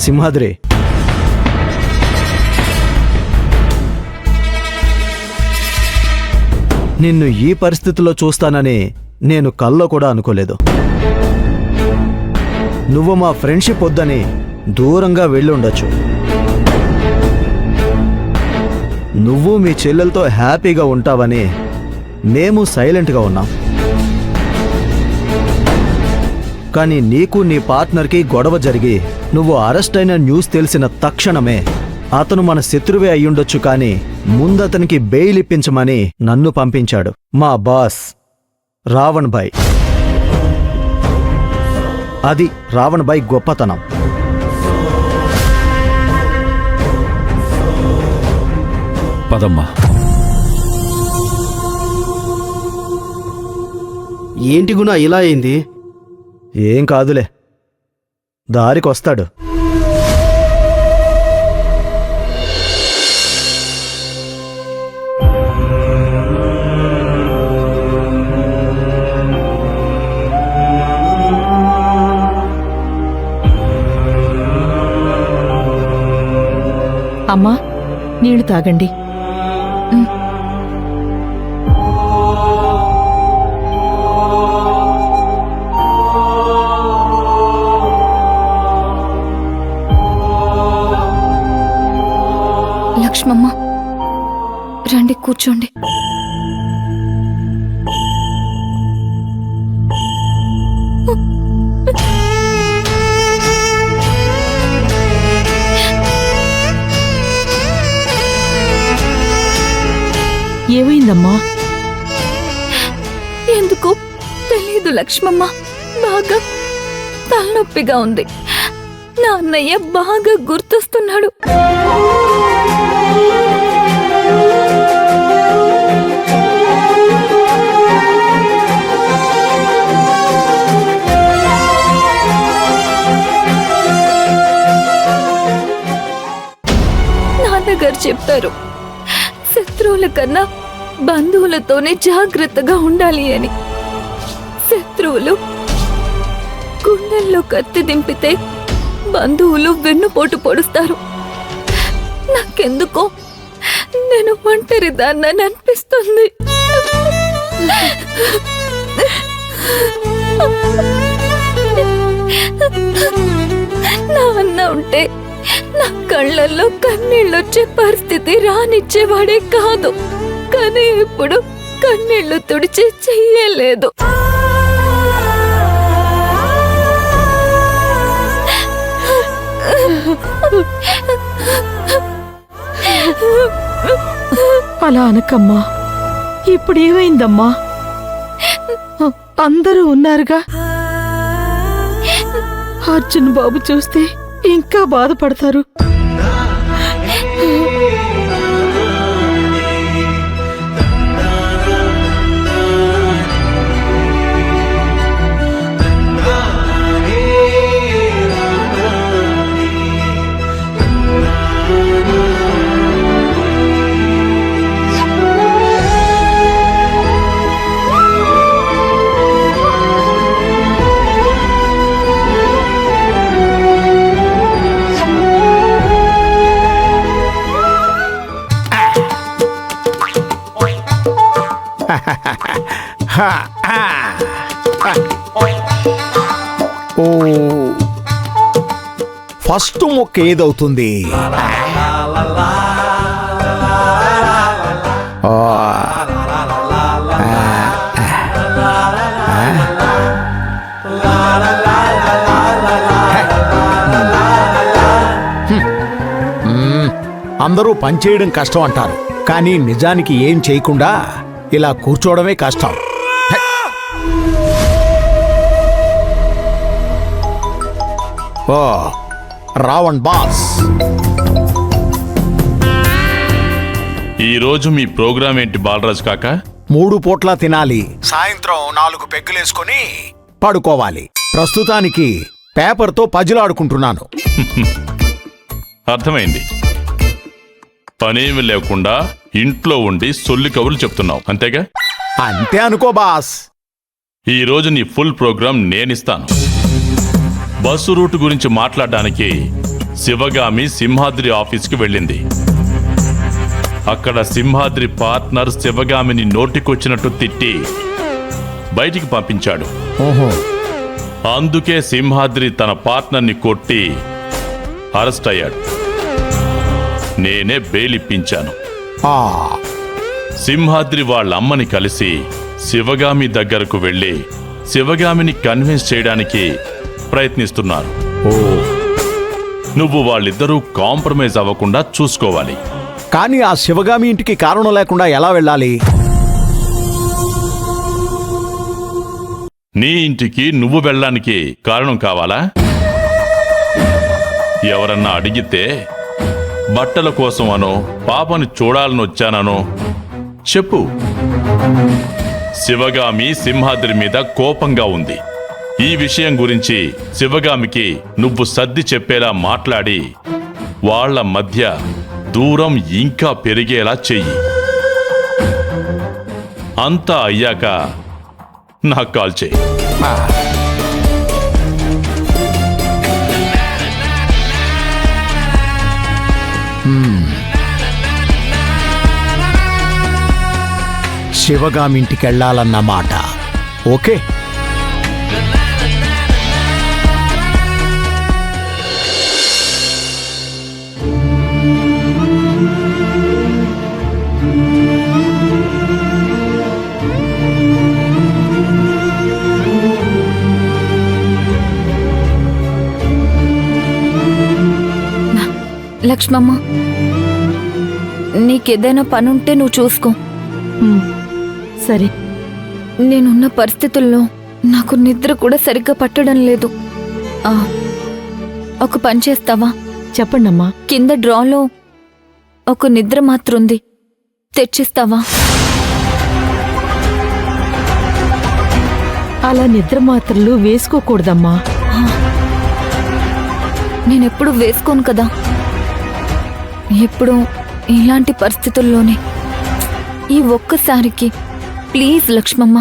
సింహాద్రి, నిన్ను ఈ పరిస్థితిలో చూస్తానని నేను కల్లో కూడా అనుకోలేదు. నువ్వు మా ఫ్రెండ్షిప్ వద్దని దూరంగా వెళ్ళి ఉండొచ్చు. నువ్వు మీ చెల్లెలతో హ్యాపీగా ఉంటావని మేము సైలెంట్గా ఉన్నాం. కానీ నీకు నీ పార్ట్నర్కి గొడవ జరిగి నువ్వు అరెస్ట్ అయిన న్యూస్ తెలిసిన తక్షణమే అతను మన శత్రువే అయ్యుండొచ్చు, కానీ ముందతనికి బెయిల్ ఇప్పించమని నన్ను పంపించాడు మా బాస్ రావణ్ భాయ్. అది రావణ్ భాయ్ గొప్పతనం. పదమ్మా. ఏంటి గుణ ఇలా అయింది? ఏం కాదులే, దారికొస్తాడు. అమ్మా, నీళ్లు తాగండి. లక్ష్మమ్మ, రండి కూర్చోండి. ఏమైందమ్మా? ఎందుకో తెలీదు లక్ష్మమ్మ, బాగా తలనొప్పిగా ఉంది. నా అన్నయ్య బాగా గుర్తొస్తున్నాడు. నాన్నగారు చెప్పారు, శత్రువుల కన్నా బంధువులతోనే జాగ్రత్తగా ఉండాలి అని. శత్రువులు గుండెల్లో కత్తి దింపితే బంధువులు వెన్నుపోటు పొడుస్తారు. నాకెందుకో నేను ఒంటరిదాన్నని అనిపిస్తుంది. నా అన్న ఉంటే నా కళ్ళల్లో కన్నీళ్ళొచ్చే పరిస్థితి రానిచ్చేవాడే కాదు. కానీ ఇప్పుడు కన్నీళ్లు తుడిచే చెయ్యలేదు. అలా అనకమ్మా. ఇప్పుడు ఏమైందమ్మా? అందరూ ఉన్నారుగా. అర్జున్ బాబు చూస్తే ఇంకా బాధపడతారు. ఫస్ట్ మొక్క ఏదవుతుంది? అందరూ పనిచేయడం కష్టం అంటారు, కానీ నిజానికి ఏం చేయకుండా ఇలా కూర్చోవడమే కష్టం. ఓ రావణ్ బాస్, ఈరోజు మీ ప్రోగ్రాం ఏంటి బాలరాజు కాకా? 3 పూట్లా తినాలి, సాయంత్రం 4 పెగ్గులేసుకొని పడుకోవాలి. ప్రస్తుతానికి పేపర్తో పజిలాడుకుంటున్నాను. అర్థమైంది. పనేమి లేకుండా ఇంట్లో ఉండి సొల్లి కబుర్లు చెప్తున్నావు, అంతేగా? అంతే అనుకో బాస్. ఈరోజు నీ ఫుల్ ప్రోగ్రాం నేనిస్తాను. బస్సు రూట్ గురించి మాట్లాడడానికి శివగామి సింహాద్రి ఆఫీస్కి వెళ్ళింది. అక్కడ సింహాద్రి పార్ట్నర్ శివగామిని నోటికొచ్చినట్టు తిట్టి బయటికి పంపించాడు. ఓహో, అందుకే సింహాద్రి తన పార్ట్నర్ని కొట్టి అరెస్ట్ అయ్యాడు. నేనే బెయిల్ ఇప్పించాను. ఆ, సింహాద్రి వాళ్ళ అమ్మని కలిసి శివగామి దగ్గరకు వెళ్ళి శివగామిని కన్విన్స్ చేయడానికి ప్రయత్నిస్తున్నారు. ఓ, నువ్వు వాళ్ళిద్దరూ కాంప్రమైజ్ అవ్వకుండా చూసుకోవాలి. కానీ ఆ శివగామి ఇంటికి కారణం లేకుండా ఎలా వెళ్ళాలి? నీ ఇంటికి నువ్వు వెళ్ళడానికి కారణం కావాలా? ఎవరన్నా అడిగితే బట్టల కోసం అనో పాపని చూడాలని వచ్చాననో చెప్పు. శివగామి సింహాద్రి మీద కోపంగా ఉంది. ఈ విషయం గురించి శివగామికి నువ్వు సర్ది చెప్పేలా మాట్లాడి వాళ్ళ మధ్య దూరం ఇంకా పెరిగేలా చెయ్యి. అంతా అయ్యాక నాకు కాల్ చేయి. శివగామి ఇంటికి వెళ్ళాలన్నమాట. ఓకే, లక్ష్మమ్మ, నీకేదైనా పనుంటే నువ్వు చూసుకో. సరే. నేనున్న పరిస్థితుల్లో నాకు నిద్ర కూడా సరిగ్గా పట్టడం లేదు. ఒక పని చేస్తావా? చెప్పండమ్మా. కింద డ్రాలో ఒక నిద్ర మాత్రం ఉంది, తెచ్చిస్తావా? అలా నిద్ర మాత్రలు వేసుకోకూడదమ్మా. నేనెప్పుడు వేసుకోను కదా. ఎప్పుడు ఇలాంటి పరిస్థితుల్లోనే. ఈ ఒక్కసారికి ప్లీజ్ లక్ష్మమ్మ.